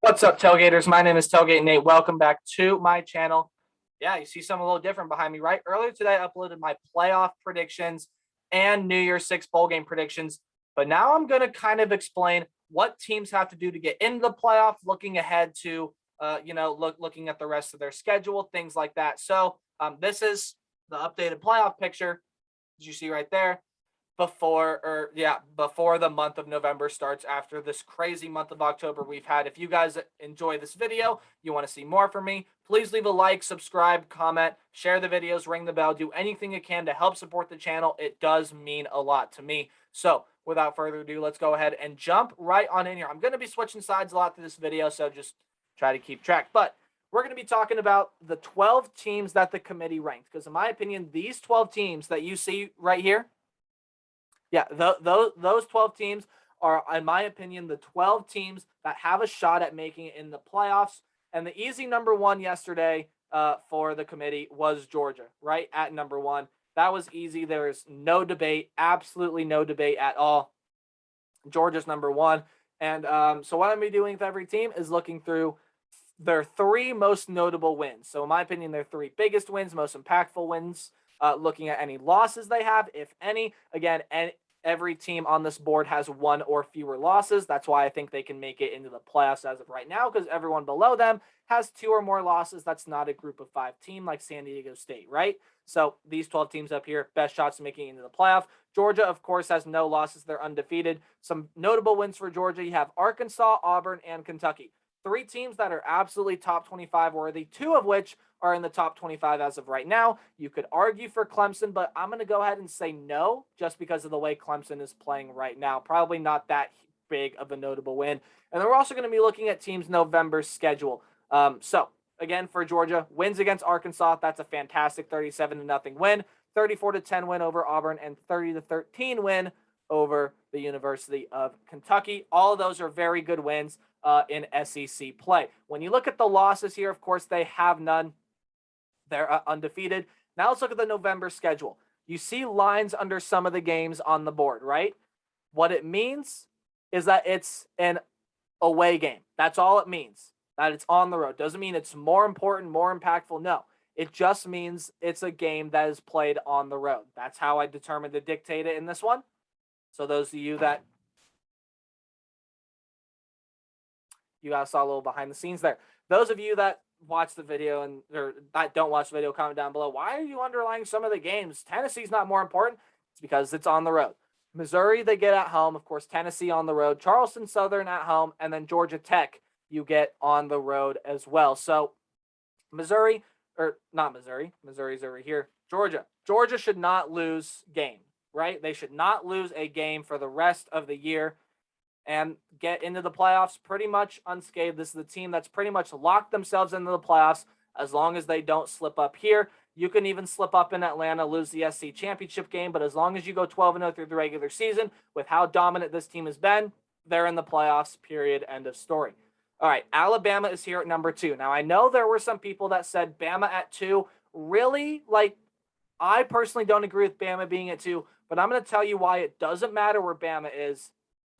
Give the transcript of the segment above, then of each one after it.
What's up, Tailgaters? My name is Tailgate Nate. Welcome back to my channel. Yeah, you see something a little different behind me, right? Earlier today, I uploaded my playoff predictions and New Year's Six bowl game predictions. But now I'm going to kind of explain what teams have to do to get into the playoff, looking ahead to, looking at the rest of their schedule, things like that. So this is the updated playoff picture, as you see right there before the month of November starts, after this crazy month of October we've had. If you guys enjoy this video, you want to see more from me, please leave a like, subscribe, comment, share the videos, ring the bell, do anything you can to help support the channel. It does mean a lot to me. So without further ado, let's go ahead and jump right on in here. I'm going to be switching sides a lot through this video, so just try to keep track. But we're going to be talking about the 12 teams that the committee ranked, because in my opinion, these 12 teams that you see right here, yeah, those 12 teams are, in my opinion, the 12 teams that have a shot at making it in the playoffs. And the easy number one yesterday for the committee was Georgia, right at number one. That was easy. There is no debate, absolutely no debate at all. Georgia's number one. And so what I'm going to be doing with every team is looking through their three most notable wins. So in my opinion, their three biggest wins, most impactful wins. Looking at any losses they have, if any. Again, every team on this board has one or fewer losses. That's why I think they can make it into the playoffs as of right now, because everyone below them has two or more losses. That's not a group of five team like San Diego State, right? So these 12 teams up here, best shots of making it into the playoff. Georgia, of course, has no losses. They're undefeated. Some notable wins for Georgia. You have Arkansas, Auburn, and Kentucky. Three teams that are absolutely top 25 worthy, two of which are in the top 25 as of right now. You could argue for Clemson, but I'm going to go ahead and say no, just because of the way Clemson is playing right now. Probably not that big of a notable win. And then we're also going to be looking at teams' November schedule. So again, for Georgia, wins against Arkansas. That's a fantastic 37-0 win, 34-10 win over Auburn, and 30-13 win over the University of Kentucky. All of those are very good wins in SEC play. When you look at the losses here, of course, they have none. They're undefeated. Now let's look at the November schedule. You see lines under some of the games on the board, right? What it means is that it's an away game. That's all it means, that it's on the road. Doesn't mean it's more important, more impactful. No, it just means it's a game that is played on the road. That's how I determined to dictate it in this one. So those of you that you guys saw a little behind the scenes there. Those of you that watch the video or that don't watch the video, comment down below. Why are you underlying some of the games? Tennessee's not more important. It's because it's on the road. Missouri, they get at home. Of course, Tennessee on the road. Charleston Southern at home. And then Georgia Tech, you get on the road as well. So Missouri, or not Missouri. Missouri's over here. Georgia. Georgia should not lose game, right? They should not lose a game for the rest of the year and get into the playoffs pretty much unscathed. This is the team that's pretty much locked themselves into the playoffs as long as they don't slip up here. You can even slip up in Atlanta, lose the SC championship game, but as long as you go 12-0 through the regular season, with how dominant this team has been, they're in the playoffs, period, end of story. All right, Alabama is here at number 2. Now, I know there were some people that said Bama at 2. Really? I personally don't agree with Bama being at 2, but I'm going to tell you why it doesn't matter where Bama is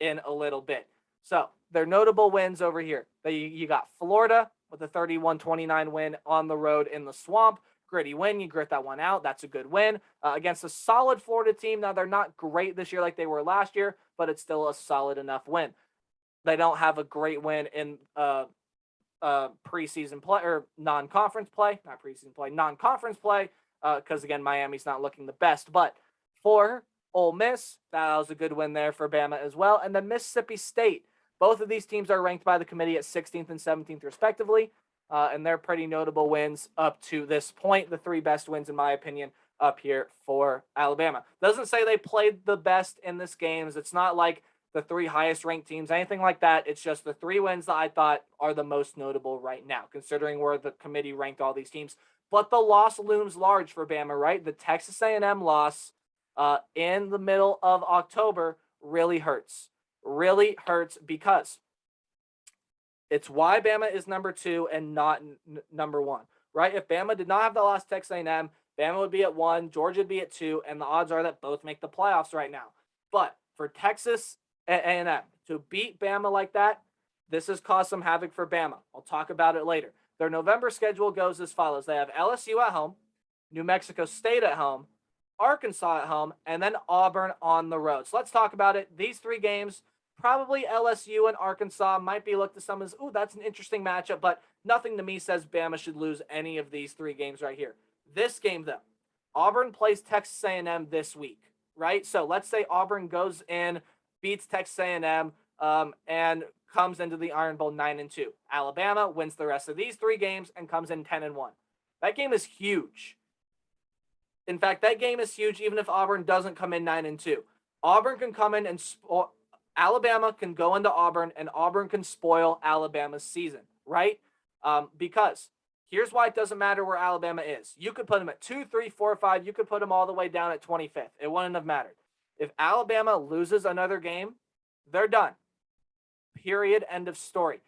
in a little bit. So their notable wins over here. You got Florida with a 31-29 win on the road in the Swamp. Gritty win. You grit that one out. That's a good win against a solid Florida team. Now, they're not great this year like they were last year, but it's still a solid enough win. They don't have a great win in preseason play or non-conference play. Not preseason play, non-conference play, because, again, Miami's not looking the best. But for Ole Miss, that was a good win there for Bama as well. And then Mississippi State. Both of these teams are ranked by the committee at 16th and 17th, respectively. And they're pretty notable wins up to this point. The three best wins, in my opinion, up here for Alabama. Doesn't say they played the best in this games. It's not like the three highest ranked teams, anything like that. It's just the three wins that I thought are the most notable right now, considering where the committee ranked all these teams. But the loss looms large for Bama, right? The Texas A&M loss in the middle of October really hurts. Really hurts because it's why Bama is number 2 and not number 1, right? If Bama did not have the loss to Texas A&M, Bama would be at 1, Georgia would be at 2, and the odds are that both make the playoffs right now. But for Texas A&M to beat Bama like that, This has caused some havoc for Bama. I'll talk about it later. Their November schedule goes as follows. They have LSU at home, New Mexico State at home, Arkansas at home, and then Auburn on the road. So let's talk about it. These three games, probably LSU and Arkansas might be looked to some as, ooh, that's an interesting matchup, but nothing to me says Bama should lose any of these three games right here. This game, though, Auburn plays Texas A&M this week, right? So let's say Auburn goes in, beats Texas A&M, and comes into the Iron Bowl 9-2. Alabama wins the rest of these three games and comes in 10-1. That game is huge. In fact, that game is huge even if Auburn doesn't come in 9-2. Auburn can come in and Alabama can go into Auburn and Auburn can spoil Alabama's season, right? Because here's why it doesn't matter where Alabama is. You could put them at 2, 3, 4, 5. You could put them all the way down at 25th. It wouldn't have mattered. If Alabama loses another game, they're done. Period. End of story.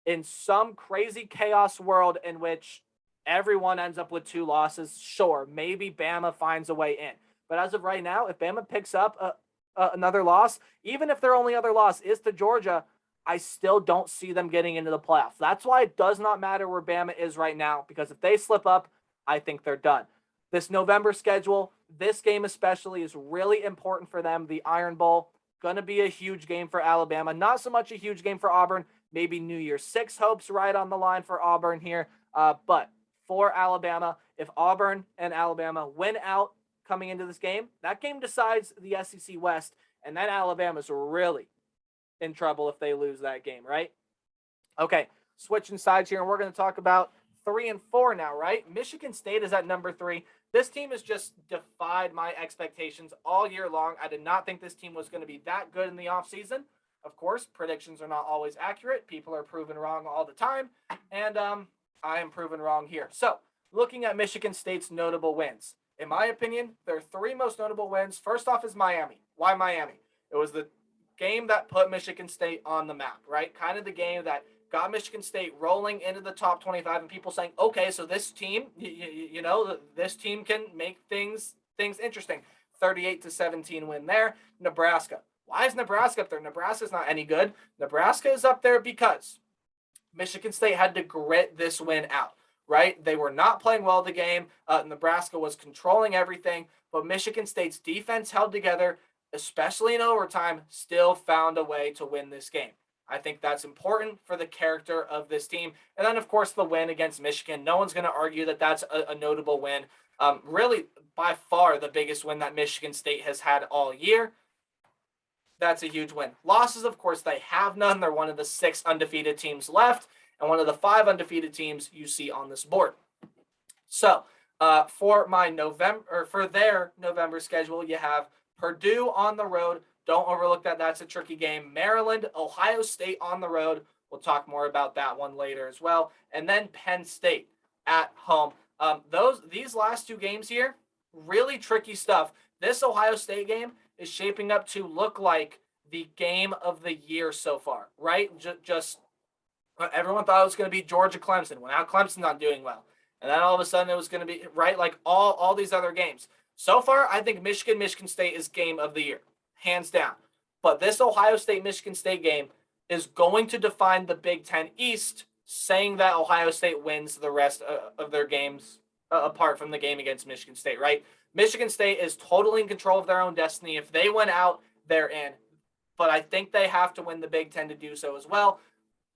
In some crazy chaos world in which everyone ends up with 2 losses, sure, maybe Bama finds a way in. But as of right now, if Bama picks up another loss, even if their only other loss is to Georgia, I still don't see them getting into the playoffs. That's why it does not matter where Bama is right now, because if they slip up, I think they're done. This November schedule, this game especially, is really important for them. The Iron Bowl, going to be a huge game for Alabama. Not so much a huge game for Auburn. Maybe New Year's 6 hopes right on the line for Auburn here. But for Alabama, if Auburn and Alabama win out coming into this game, that game decides the SEC West, and then Alabama's really in trouble if they lose that game, right? Okay, switching sides here, and we're going to talk about 3 and 4 now, right? Michigan State is at number 3. This team has just defied my expectations all year long. I did not think this team was going to be that good in the offseason. Of course, predictions are not always accurate. People are proven wrong all the time, and I am proven wrong here. So, looking at Michigan State's notable wins, in my opinion, their 3 most notable wins, first off is Miami. Why Miami? It was the game that put Michigan State on the map, right? Kind of the game that got Michigan State rolling into the top 25 and people saying, okay, so this team, this team can make things interesting. 38-17 win there. Nebraska. Why is Nebraska up there? Nebraska's not any good. Nebraska is up there because Michigan State had to grit this win out, right? They were not playing well the game. Nebraska was controlling everything, but Michigan State's defense held together, especially in overtime, still found a way to win this game. I think that's important for the character of this team. And then, of course, the win against Michigan. No one's going to argue that that's a notable win. Really, by far, the biggest win that Michigan State has had all year. That's a huge win. Losses, of course, they have none. They're one of the 6 undefeated teams left and one of the 5 undefeated teams you see on this board. So, for their November schedule, you have Purdue on the road. Don't overlook that. That's a tricky game. Maryland, Ohio State on the road. We'll talk more about that one later as well. And then Penn State at home. These last 2 games here, really tricky stuff. This Ohio State game is shaping up to look like the game of the year so far, right? Just everyone thought it was going to be Georgia Clemson. Well, now Clemson's not doing well. And then all of a sudden it was going to be, right, like all these other games. So far, I think Michigan State is game of the year, hands down. But this Ohio State-Michigan State game is going to define the Big Ten East, saying that Ohio State wins the rest of their games apart from the game against Michigan State, right? Michigan State is totally in control of their own destiny. If they win out, they're in. But I think they have to win the Big Ten to do so as well,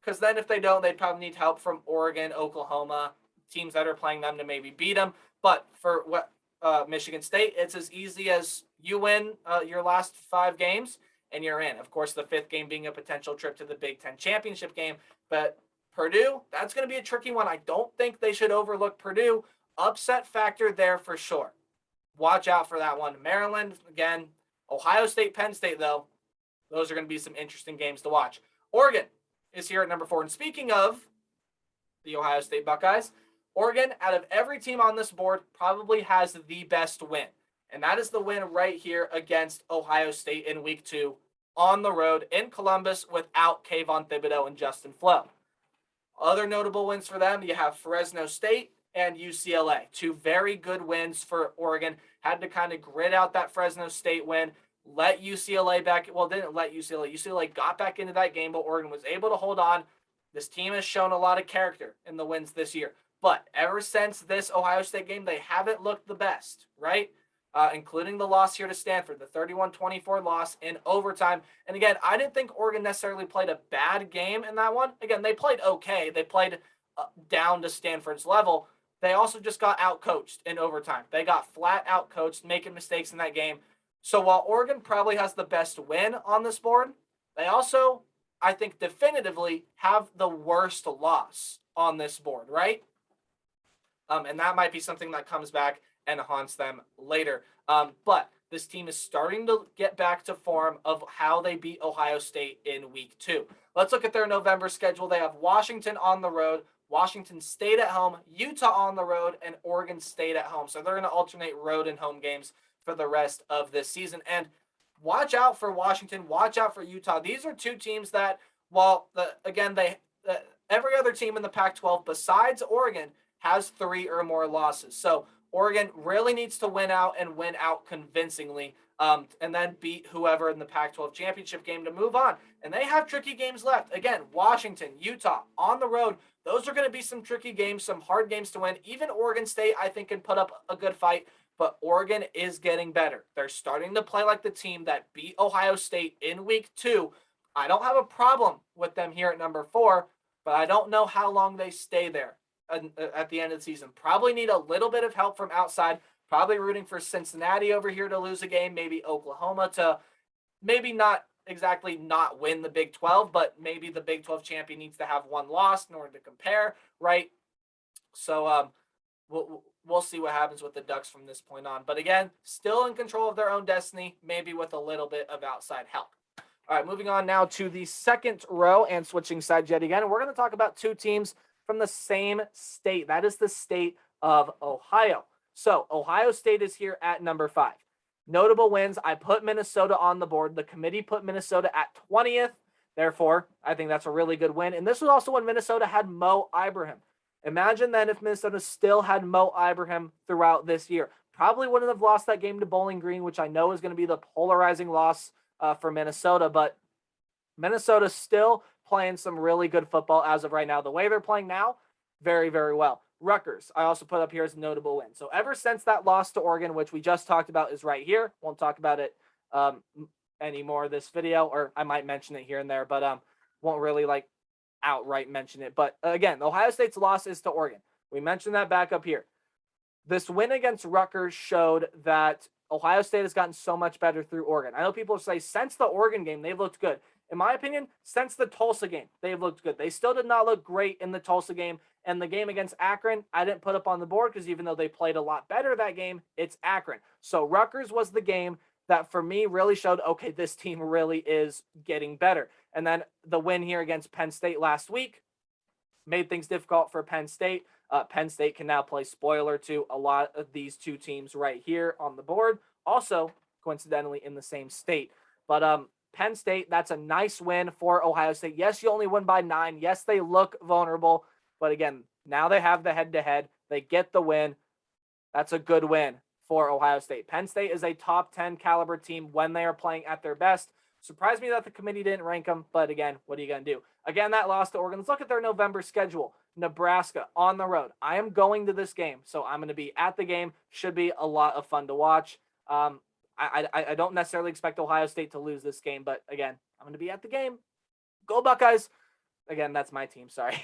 because then if they don't, they'd probably need help from Oregon, Oklahoma, teams that are playing them to maybe beat them. But for Michigan State, it's as easy as you win your last 5 games and you're in. Of course, the 5th game being a potential trip to the Big Ten championship game. But Purdue, that's going to be a tricky one. I don't think they should overlook Purdue. Upset factor there for sure. Watch out for that one. Maryland, again. Ohio State, Penn State, though. Those are going to be some interesting games to watch. Oregon is here at number 4. And speaking of the Ohio State Buckeyes, Oregon, out of every team on this board, probably has the best win. And that is the win right here against Ohio State in week 2 on the road in Columbus without Kayvon Thibodeau and Justin Flo. Other notable wins for them, you have Fresno State and UCLA. 2 very good wins for Oregon. Had to kind of grit out that Fresno State win. let UCLA back. Well, didn't let UCLA. UCLA got back into that game, but Oregon was able to hold on. This team has shown a lot of character in the wins this year. But ever since this Ohio State game, they haven't looked the best, right? Including the loss here to Stanford, the 31-24 loss in overtime. And again, I didn't think Oregon necessarily played a bad game in that one. Again, they played okay. They played down to Stanford's level. They also just got outcoached in overtime. They got flat out coached, making mistakes in that game. So while Oregon probably has the best win on this board, they also, I think, definitively have the worst loss on this board, right? And that might be something that comes back and haunts them later. But this team is starting to get back to form of how they beat Ohio State in week 2. Let's look at their November schedule. They have Washington on the road, Washington State at home, Utah on the road, and Oregon State at home. So they're going to alternate road and home games for the rest of this season. And watch out for Washington. Watch out for Utah. These are two teams that, while every other team in the Pac-12 besides Oregon has 3 or more losses. So Oregon really needs to win out and win out convincingly, and then beat whoever in the Pac-12 championship game to move on. And they have tricky games left. Again, Washington, Utah, on the road. Those are going to be some tricky games, some hard games to win. Even Oregon State, I think, can put up a good fight, but Oregon is getting better. They're starting to play like the team that beat Ohio State in week 2. I don't have a problem with them here at number 4, but I don't know how long they stay there at the end of the season. Probably need a little bit of help from outside. Probably rooting for Cincinnati over here to lose a game. Maybe Oklahoma to maybe not exactly not win the Big 12, but maybe the Big 12 champion needs to have one loss in order to compare, right? So we'll see what happens with the Ducks from this point on. But again, still in control of their own destiny, maybe with a little bit of outside help. All right, moving on now to the second row and switching sides yet again. And we're going to talk about two teams from the same state. That is the state of Ohio. So Ohio State is here at number 5. Notable wins. I put Minnesota on the board. The committee put Minnesota at 20th. Therefore, I think that's a really good win. And this was also when Minnesota had Mo Ibrahim. Imagine then if Minnesota still had Mo Ibrahim throughout this year. Probably wouldn't have lost that game to Bowling Green, which I know is going to be the polarizing loss for Minnesota. But Minnesota's still playing some really good football as of right now. The way they're playing now, very, very well. Rutgers, I also put up here as a notable win. So ever since that loss to Oregon, which we just talked about, is right here. Won't talk about it anymore this video, or I might mention it here and there, but won't really outright mention it. But again, Ohio State's loss is to Oregon. We mentioned that back up here. This win against Rutgers showed that Ohio State has gotten so much better through Oregon. I know people say since the Oregon game, they've looked good. In my opinion, since the Tulsa game, they've looked good. They still did not look great in the Tulsa game. And the game against Akron, I didn't put up on the board because even though they played a lot better that game, it's Akron. So Rutgers was the game that for me really showed, okay, this team really is getting better. And then the win here against Penn State last week made things difficult for Penn State. Penn State can now play spoiler to a lot of these two teams right here on the board. Also, coincidentally, in the same state. But Penn State, that's a nice win for Ohio State. Yes, you only win by 9. Yes, they look vulnerable. But again, now they have the head-to-head. They get the win. That's a good win for Ohio State. Penn State is a top 10 caliber team when they are playing at their best. Surprised me that the committee didn't rank them. But again, what are you going to do? Again, that loss to Oregon. Let's look at their November schedule. Nebraska on the road. I am going to this game, so I'm going to be at the game. Should be a lot of fun to watch. I don't necessarily expect Ohio State to lose this game, but again, I'm going to be at the game. Go Buckeyes. Again, that's my team. Sorry.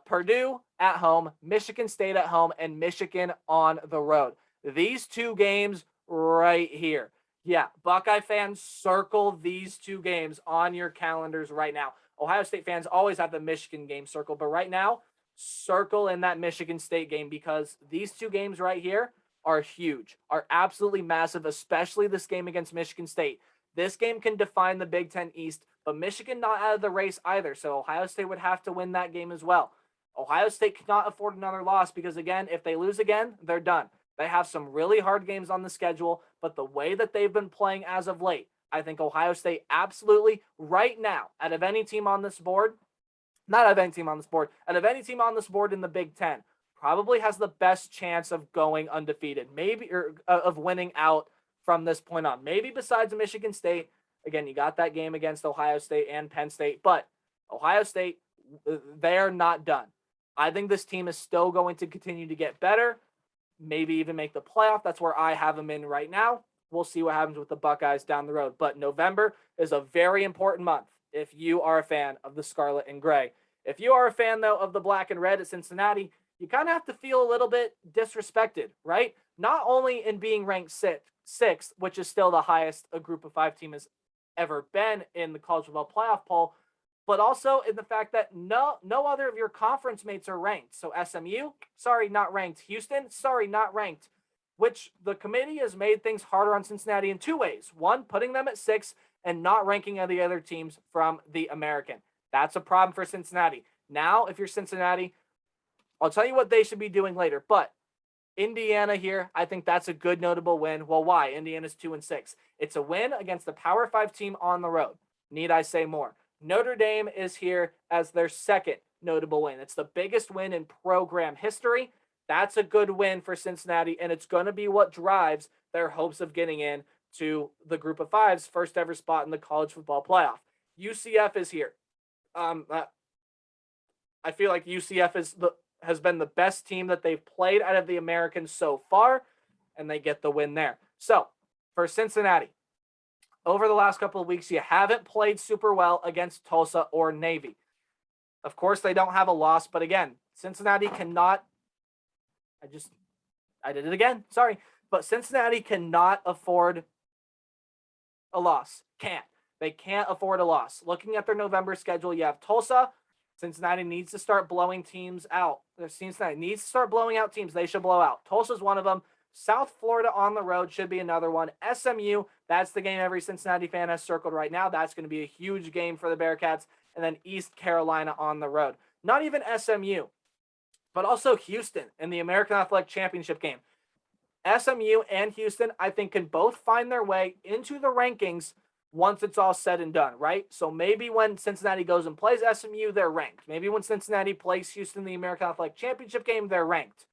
Purdue at home, Michigan State at home, and Michigan on the road. These two games right here. Yeah, Buckeye fans, circle these two games on your calendars right now. Ohio State fans always have the Michigan game circled, but right now, circle in that Michigan State game because these two games right here are huge, are absolutely massive, especially this game against Michigan State. This game can define the Big Ten East, but Michigan not out of the race either, so Ohio State would have to win that game as well. Ohio State cannot afford another loss because, again, if they lose again, they're done. They have some really hard games on the schedule, but the way that they've been playing as of late, I think Ohio State absolutely, right now, out of any team on this board, not out of any team on this board, out of any team on this board in the Big Ten, probably has the best chance of going undefeated, maybe, or of winning out from this point on. Maybe besides Michigan State. Again, you got that game against Ohio State and Penn State, but Ohio State, they're not done. I think this team is still going to continue to get better, maybe even make the playoff. That's where I have them in right now. We'll see what happens with the Buckeyes down the road. But November is a very important month if you are a fan of the Scarlet and Gray. If you are a fan, though, of the Black and Red at Cincinnati, you kind of have to feel a little bit disrespected, right? Not only in being ranked sixth, which is still the highest a group of 5 team has ever been in the college football playoff poll, but also in the fact that no other of your conference mates are ranked. So SMU, sorry, not ranked. Houston, sorry, not ranked. Which the committee has made things harder on Cincinnati in 2 ways. One, putting them at 6 and not ranking the other teams from the American. That's a problem for Cincinnati. Now, if you're Cincinnati, I'll tell you what they should be doing later. But Indiana here, I think that's a good notable win. Well, why? Indiana's 2-6. It's a win against the Power 5 team on the road. Need I say more? Notre Dame is here as their second notable win. It's the biggest win in program history. That's a good win for Cincinnati, and it's going to be what drives their hopes of getting in to the group of 5's first ever spot in the college football playoff. UCF is here. I feel like UCF has been the best team that they've played out of the Americans so far, and they get the win there. So, for Cincinnati, over the last couple of weeks, you haven't played super well against Tulsa or Navy. Of course, they don't have a loss, but again, Cincinnati cannot I did it again. Sorry. But Cincinnati cannot afford a loss. They can't afford a loss. Looking at their November schedule, you have Tulsa. Cincinnati needs to start blowing teams out. Cincinnati needs to start blowing out teams they should blow out. Tulsa's one of them. South Florida on the road should be another one. SMU, that's the game every Cincinnati fan has circled right now. That's going to be a huge game for the Bearcats. And then East Carolina on the road. Not even SMU, but also Houston in the American Athletic Championship game. SMU and Houston, I think, can both find their way into the rankings once it's all said and done, right? So maybe when Cincinnati goes and plays SMU, they're ranked. Maybe when Cincinnati plays Houston in the American Athletic Championship game, they're ranked.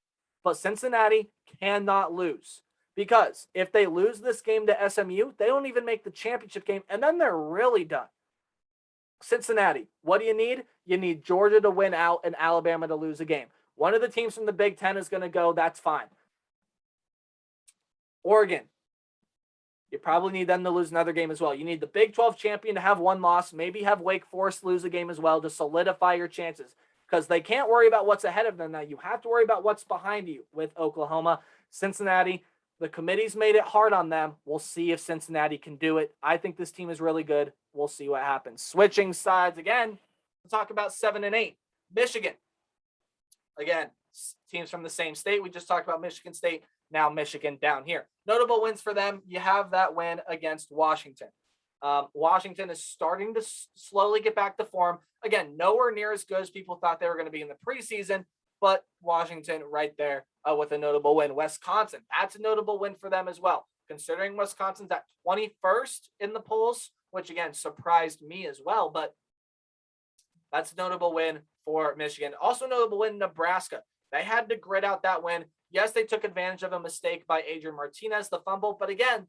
But Cincinnati cannot lose, because if they lose this game to SMU, they don't even make the championship game, and then they're really done. Cincinnati, what do you need? You need Georgia to win out and Alabama to lose a game. One of the teams from the Big Ten is going to go. That's fine. Oregon, you probably need them to lose another game as well. You need the Big 12 champion to have one loss, maybe have Wake Forest lose a game as well to solidify your chances, because they can't worry about what's ahead of them now. You have to worry about what's behind you with Oklahoma. Cincinnati, the committee's made it hard on them. We'll see if Cincinnati can do it. I think this team is really good. We'll see what happens. Switching sides again, we'll talk about 7 and 8. Michigan. Again, teams from the same state. We just talked about Michigan State. Now Michigan down here. Notable wins for them. You have that win against Washington. Washington is starting to slowly get back to form. Again, nowhere near as good as people thought they were going to be in the preseason, but Washington right there with a notable win. Wisconsin, that's a notable win for them as well. Considering Wisconsin's at 21st in the polls, which again surprised me as well, but that's a notable win for Michigan. Also notable win, Nebraska. They had to grit out that win. Yes, they took advantage of a mistake by Adrian Martinez, the fumble, but again,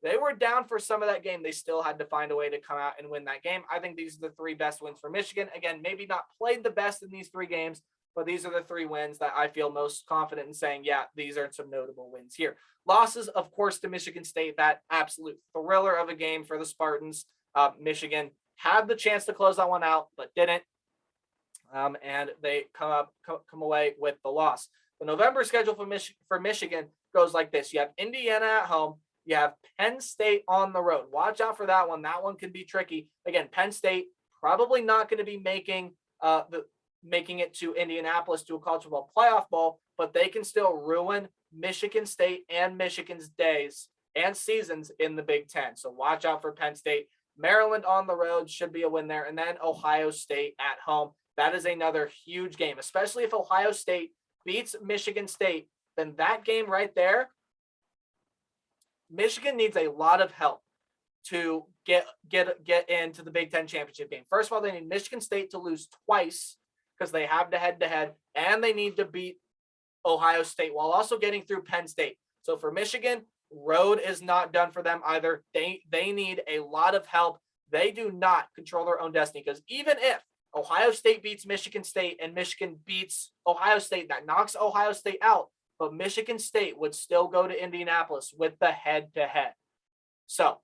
they were down for some of that game. They still had to find a way to come out and win that game. I think these are the 3 best wins for Michigan. Again, maybe not played the best in these 3 games, but these are the 3 wins that I feel most confident in saying, yeah, these are some notable wins here. Losses, of course, to Michigan State, that absolute thriller of a game for the Spartans. Michigan had the chance to close that one out, but didn't. And they come away with the loss. The November schedule for Michigan goes like this. You have Indiana at home. You have Penn State on the road. Watch out for that one. That one can be tricky. Again, Penn State probably not going to be making it to Indianapolis to a college football playoff bowl, but they can still ruin Michigan State and Michigan's days and seasons in the Big Ten. So watch out for Penn State. Maryland on the road should be a win there. And then Ohio State at home. That is another huge game, especially if Ohio State beats Michigan State. Then that game right there, Michigan needs a lot of help to get into the Big Ten championship game. First of all, they need Michigan State to lose twice because they have the head-to-head, and they need to beat Ohio State while also getting through Penn State. So for Michigan, Road is not done for them either. They need a lot of help. They do not control their own destiny, because even if Ohio State beats Michigan State and Michigan beats Ohio State, that knocks Ohio State out, but Michigan State would still go to Indianapolis with the head-to-head. So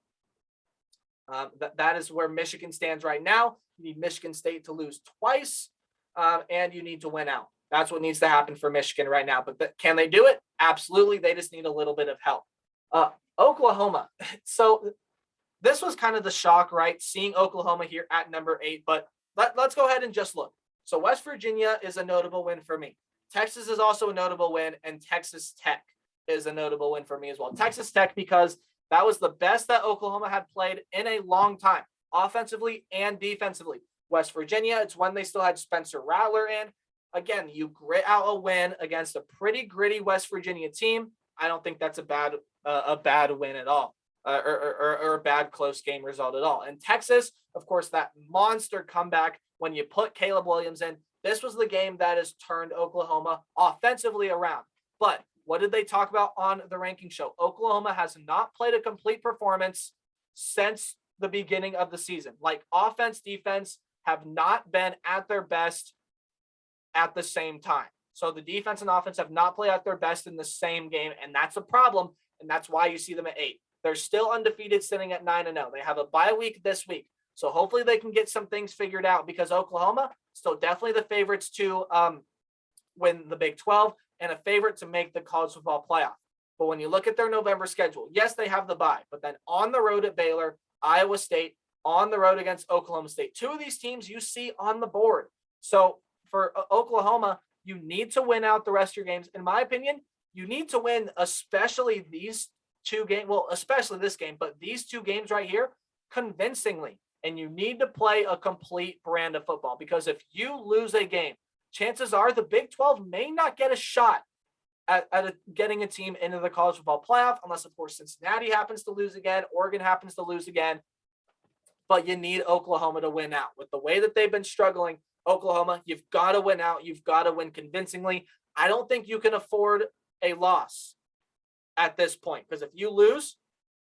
that is where Michigan stands right now. You need Michigan State to lose twice, and you need to win out. That's what needs to happen for Michigan right now. But can they do it? Absolutely. They just need a little bit of help. Oklahoma. So this was kind of the shock, right? Seeing Oklahoma here at number 8. But let's go ahead and just look. So West Virginia is a notable win for me. Texas is also a notable win, and Texas Tech is a notable win for me as well. Texas Tech, because that was the best that Oklahoma had played in a long time, offensively and defensively. West Virginia, it's when they still had Spencer Rattler in. Again, you grit out a win against a pretty gritty West Virginia team. I don't think that's a bad win at all, or a bad close game result at all. And Texas, of course, that monster comeback when you put Caleb Williams in. This was the game that has turned Oklahoma offensively around. But what did they talk about on the ranking show? Oklahoma has not played a complete performance since the beginning of the season. Like, offense, defense have not been at their best at the same time. So the defense and offense have not played at their best in the same game, and that's a problem, and that's why you see them at 8. They're still undefeated, sitting at 9-0. They have a bye week this week, so hopefully they can get some things figured out, because Oklahoma still definitely the favorites to win the Big 12 and a favorite to make the college football playoff. But when you look at their November schedule, yes, they have the bye, but then on the road at Baylor, Iowa State, on the road against Oklahoma State. 2 of these teams you see on the board. So for Oklahoma, you need to win out the rest of your games. In my opinion, you need to win especially these 2 games, well, especially this game, but these 2 games right here convincingly. And you need to play a complete brand of football, because if you lose a game, chances are the Big 12 may not get a shot at getting a team into the college football playoff, unless, of course, Cincinnati happens to lose again, Oregon happens to lose again. But you need Oklahoma to win out. With the way that they've been struggling, Oklahoma, you've got to win out. You've got to win convincingly. I don't think you can afford a loss at this point, because if you lose,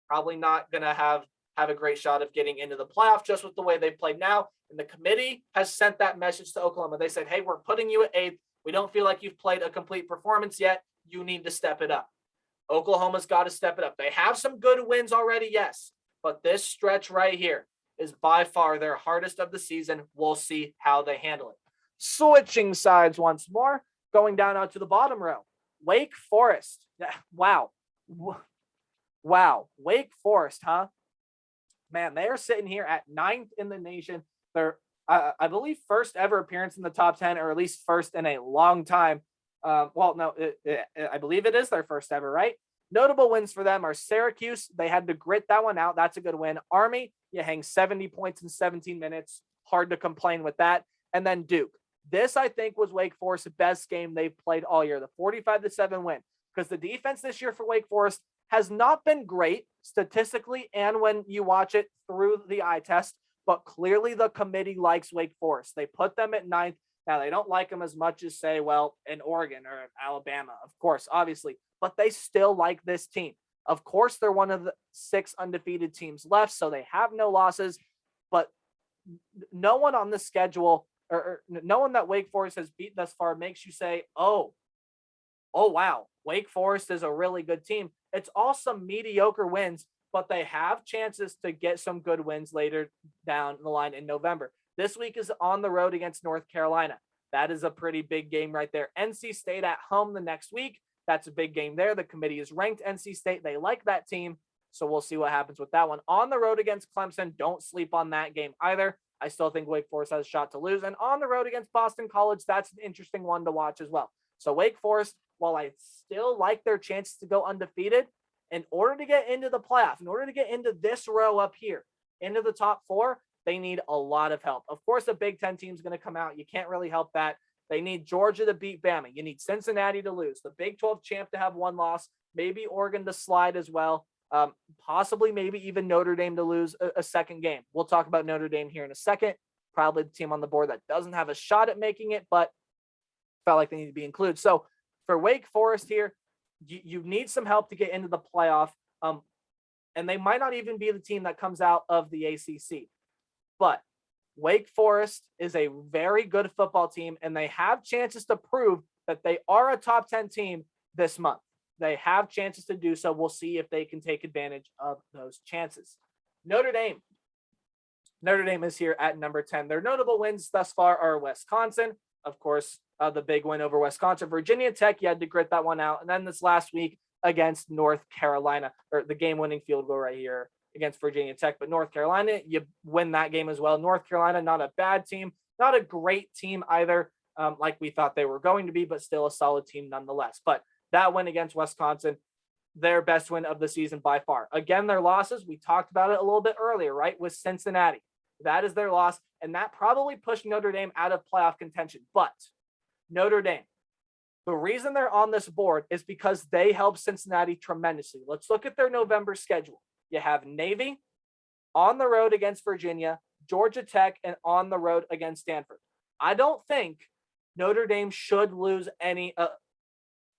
probably not going to have a great shot of getting into the playoff, just with the way they played now. And the committee has sent that message to Oklahoma. They said, hey, we're putting you at 8th. We don't feel like you've played a complete performance yet. You need to step it up. Oklahoma's got to step it up. They have some good wins already, yes, but this stretch right here is by far their hardest of the season. We'll see how they handle it. Switching sides once more, going down out to the bottom row. Wake Forest. Wow. Wake Forest, huh? Man, they are sitting here at 9th in the nation. They're, I believe, first ever appearance in the top 10, or at least first in a long time. I believe it is their first ever, right? Notable wins for them are Syracuse. They had to grit that one out. That's a good win. Army, you hang 70 points in 17 minutes. Hard to complain with that. And then Duke. This, I think, was Wake Forest's best game they've played all year, the 45-7 win. Because the defense this year for Wake Forest has not been great statistically and when you watch it through the eye test, but clearly the committee likes Wake Forest. They put them at 9th. Now, they don't like them as much as, say, well, in Oregon or Alabama, of course, obviously, but they still like this team. Of course, they're one of the 6 undefeated teams left, so they have no losses, but no one on the schedule, or no one that Wake Forest has beat thus far makes you say, oh, wow, Wake Forest is a really good team. It's all some mediocre wins, but they have chances to get some good wins later down the line in November. This week is on the road against North Carolina. That is a pretty big game right there. NC State at home the next week. That's a big game there. The committee has ranked NC State. They like that team, so we'll see what happens with that one. On the road against Clemson, don't sleep on that game either. I still think Wake Forest has a shot to lose. And on the road against Boston College, that's an interesting one to watch as well. So Wake Forest, while I still like their chances to go undefeated, in order to get into the playoff, in order to get into this row up here, into the top 4, they need a lot of help. Of course, the Big Ten team is going to come out. You can't really help that. They need Georgia to beat Bama. You need Cincinnati to lose. The Big 12 champ to have 1 loss. Maybe Oregon to slide as well. Possibly maybe even Notre Dame to lose a second game. We'll talk about Notre Dame here in a second. Probably the team on the board that doesn't have a shot at making it, but felt like they need to be included. So for Wake Forest here, you need some help to get into the playoff. And they might not even be the team that comes out of the ACC. But Wake Forest is a very good football team, and they have chances to prove that they are a top 10 team this month. They have chances to do so. We'll see if they can take advantage of those chances. Notre Dame. Notre Dame is here at number 10. Their notable wins thus far are Wisconsin, of course, the big win over Wisconsin. Virginia Tech, you had to grit that one out. And then this last week against North Carolina, or the game-winning field goal right here against Virginia Tech. But North Carolina, you win that game as well. North Carolina, not a bad team, not a great team either, like we thought they were going to be, but still a solid team nonetheless. But that win against Wisconsin, their best win of the season by far. Again, their losses, we talked about it a little bit earlier, right, with Cincinnati. That is their loss, and that probably pushed Notre Dame out of playoff contention. But Notre Dame, the reason they're on this board is because they helped Cincinnati tremendously. Let's look at their November schedule. You have Navy on the road against Virginia, Georgia Tech, and on the road against Stanford. I don't think Notre Dame should lose any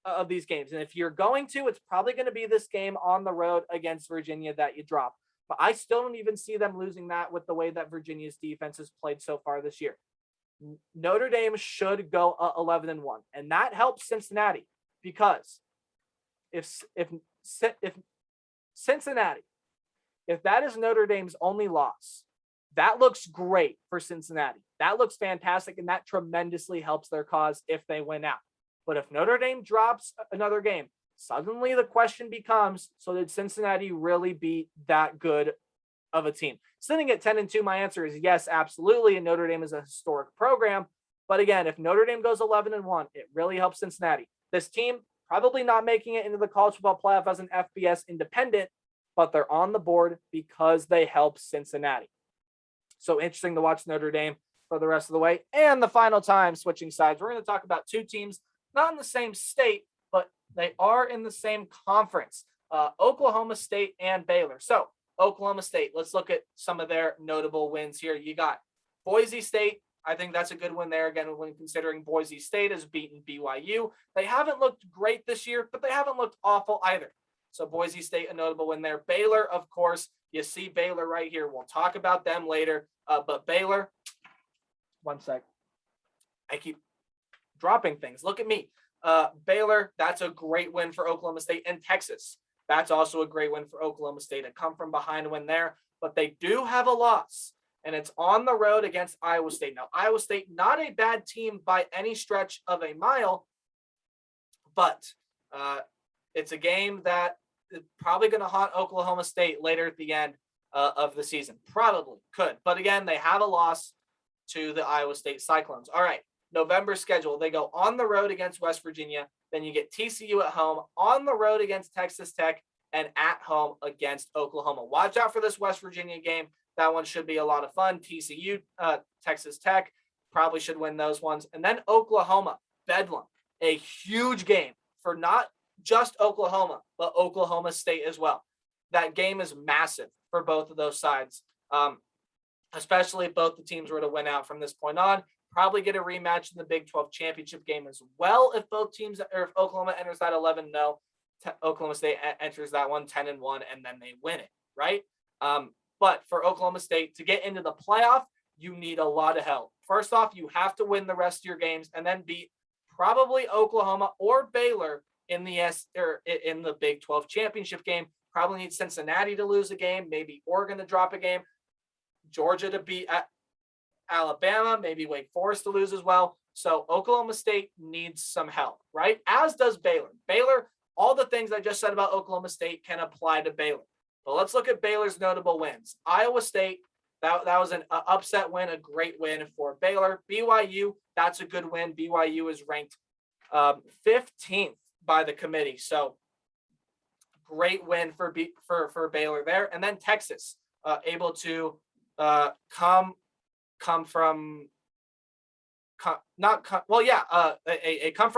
of these games. And if you're going to, it's probably going to be this game on the road against Virginia that you drop. But I still don't even see them losing that with the way that Virginia's defense has played so far this year. Notre Dame should go 11-1, and that helps Cincinnati because if Cincinnati, if that is Notre Dame's only loss, that looks great for Cincinnati. That looks fantastic, and that tremendously helps their cause if they win out. But if Notre Dame drops another game, suddenly the question becomes, so did Cincinnati really beat that good of a team? Sitting at 10-2, my answer is yes, absolutely. And Notre Dame is a historic program. But again, if Notre Dame goes 11-1, it really helps Cincinnati. This team probably not making it into the college football playoff as an FBS independent, but they're on the board because they help Cincinnati. So interesting to watch Notre Dame for the rest of the way. And the final time, switching sides, we're going to talk about two teams, not in the same state, but they are in the same conference, Oklahoma State and Baylor. So Oklahoma State, let's look at some of their notable wins here. You got Boise State. I think that's a good win there, again, when considering Boise State has beaten BYU. They haven't looked great this year, but they haven't looked awful either. So Boise State, a notable win there. Baylor, of course, you see Baylor right here. We'll talk about them later. But Baylor, one sec. I keep dropping things. Look at me. Baylor, that's a great win for Oklahoma State. And Texas, that's also a great win for Oklahoma State. A come from behind win there, but they do have a loss, and it's on the road against Iowa State. Now, Iowa State, not a bad team by any stretch of a mile, but it's a game that is probably going to haunt Oklahoma State later at the end of the season. Probably could. But again, they have a loss to the Iowa State Cyclones. All right. November schedule, they go on the road against West Virginia, then you get TCU at home, on the road against Texas Tech, and at home against Oklahoma. Watch out for this West Virginia game. That one should be a lot of fun. TCU, Texas Tech, probably should win those ones. And then Oklahoma, Bedlam, a huge game for not just Oklahoma, but Oklahoma State as well. That game is massive for both of those sides, especially if both the teams were to win out from this point on. Probably get a rematch in the Big 12 championship game as well if both teams, or if Oklahoma enters that 11-0, Oklahoma State enters that one 10-1, and then they win it, right? But for Oklahoma State to get into the playoff, you need a lot of help. First off, you have to win the rest of your games and then beat probably Oklahoma or Baylor in the Big 12 championship game. Probably need Cincinnati to lose a game, maybe Oregon to drop a game, Georgia to beat Alabama, maybe Wake Forest to lose as well. So Oklahoma State needs some help, right? As does Baylor. Baylor, all the things I just said about Oklahoma State can apply to Baylor. But let's look at Baylor's notable wins. Iowa State, that was an upset win, a great win for Baylor. BYU, that's a good win. BYU is ranked 15th by the committee. So great win for Baylor there. And then Texas, able to come from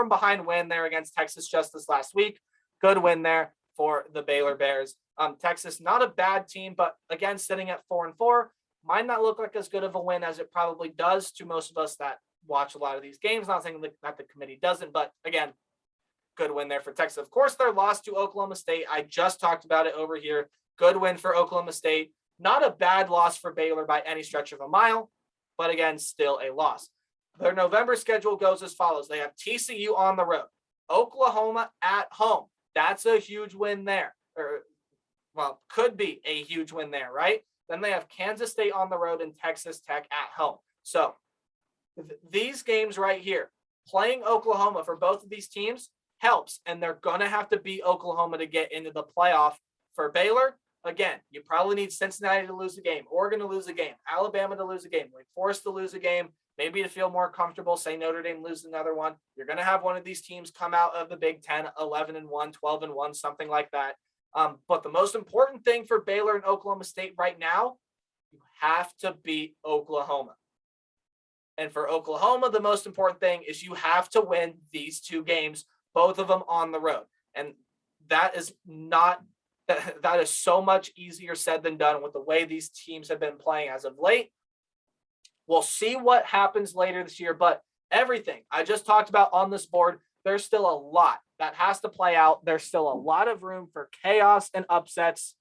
behind win there against Texas just this last week. Good win there for the Baylor Bears. Texas, not a bad team, but again, sitting at 4-4, might not look like as good of a win as it probably does to most of us that watch a lot of these games. Not saying that the committee doesn't, but again, good win there for Texas. Of course, their loss to Oklahoma State, I just talked about it over here. Good win for Oklahoma State. Not a bad loss for Baylor by any stretch of a mile, but again, still a loss. Their November schedule goes as follows. They have TCU on the road, Oklahoma at home. That's a huge win there. Well, could be a huge win there, right? Then they have Kansas State on the road and Texas Tech at home. So these games right here, playing Oklahoma for both of these teams helps, and they're going to have to beat Oklahoma to get into the playoff. For Baylor, again, you probably need Cincinnati to lose a game, Oregon to lose a game, Alabama to lose a game, Wake Forest to lose a game, maybe to feel more comfortable, say Notre Dame lose another one. You're going to have one of these teams come out of the Big Ten 11-1, 12-1, something like that. But the most important thing for Baylor and Oklahoma State right now, you have to beat Oklahoma. And for Oklahoma, the most important thing is you have to win these two games, both of them on the road. And that is so much easier said than done with the way these teams have been playing as of late. We'll see what happens later this year, but everything I just talked about on this board, there's still a lot that has to play out. There's still a lot of room for chaos and upsets.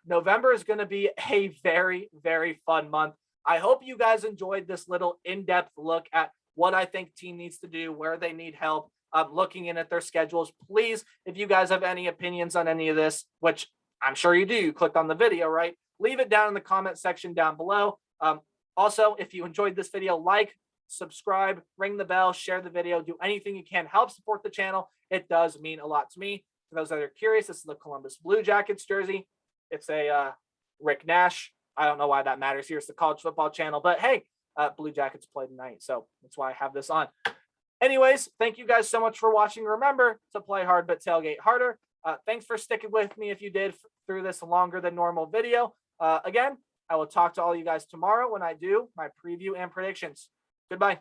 November is going to be a very, very fun month. I hope you guys enjoyed this little in-depth look at what I think team needs to do, where they need help, looking in at their schedules. Please, if you guys have any opinions on any of this, which I'm sure you do, you clicked on the video, right? Leave it down in the comment section down below. Also, if you enjoyed this video, like, subscribe, ring the bell, share the video, do anything you can. Help support the channel. It does mean a lot to me. For those that are curious, this is the Columbus Blue Jackets jersey. It's a Rick Nash. I don't know why that matters here. It's the college football channel. But hey, Blue Jackets play tonight, so that's why I have this on. Anyways, thank you guys so much for watching. Remember to play hard but tailgate harder. Thanks for sticking with me if you did through this longer than normal video. Again, I will talk to all you guys tomorrow when I do my preview and predictions. Goodbye.